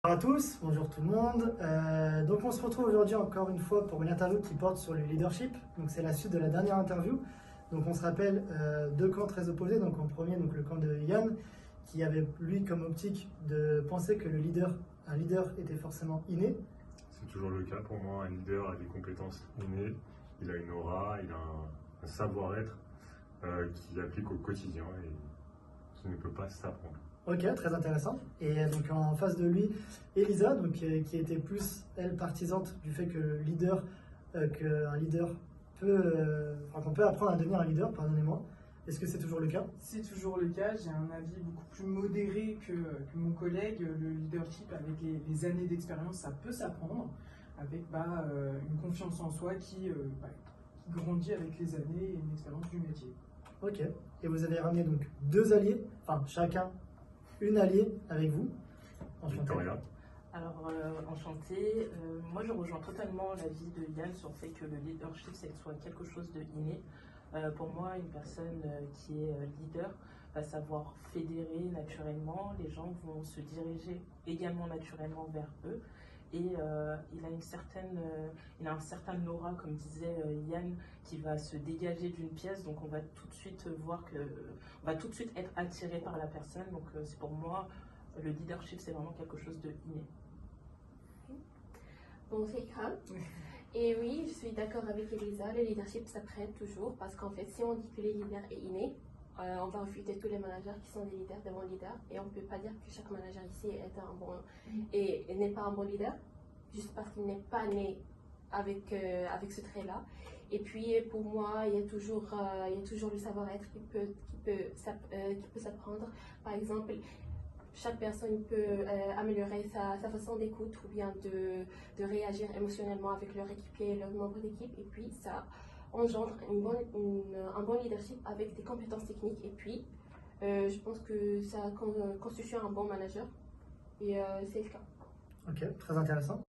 Bonjour à tous, bonjour tout le monde. Donc on se retrouve aujourd'hui encore une fois pour une interview qui porte sur le leadership. Donc c'est la suite de la dernière interview. Donc on se rappelle deux camps très opposés. Donc en premier, donc le camp de Yann qui avait lui comme optique de penser que un leader était forcément inné. C'est toujours le cas pour moi. Un leader a des compétences innées, il a une aura, il a un savoir-être qui applique au quotidien et qui ne peut pas s'apprendre. Ok, très intéressant. Et donc en face de lui, Elisa, donc, qui était plus, elle, partisante du fait que qu'un leader qu'on peut apprendre à devenir un leader, pardonnez-moi. Est-ce que c'est toujours le cas? C'est toujours le cas, j'ai un avis beaucoup plus modéré que mon collègue. Le leadership, avec les années d'expérience, ça peut s'apprendre, avec une confiance en soi qui grandit avec les années et une expérience du métier. Ok. Et vous avez ramené donc deux alliés, enfin chacun une alliée avec vous. Enchanté. Victoria. Alors, enchantée. Moi, je rejoins totalement l'avis de Yann sur le fait que le leadership, c'est soit quelque chose de inné. Pour moi, une personne qui est leader va savoir fédérer naturellement. Les gens vont se diriger également naturellement vers eux. Et il a un certain aura, comme disait Yann, qui va se dégager d'une pièce. Donc, on va tout de suite on va tout de suite être attiré par la personne. Donc, c'est pour moi, le leadership, c'est vraiment quelque chose de inné. Bon, c'est Ikram. Et oui, je suis d'accord avec Elisa, le leadership s'apprend toujours parce qu'en fait, si on dit que le leader est inné, on va refuter tous les managers qui sont des leaders, des bons leaders, et on ne peut pas dire que chaque manager ici est un bon et n'est pas un bon leader, juste parce qu'il n'est pas né avec ce trait-là. Et puis pour moi, il y a toujours le savoir-être qui peut s'apprendre. Par exemple, chaque personne peut améliorer sa façon d'écoute ou bien de réagir émotionnellement avec leur équipier et leurs membres d'équipe. Et puis, ça engendre un bon leadership avec des compétences techniques. Et puis, je pense que ça constitue un bon manager. Et c'est le cas. Ok, très intéressant.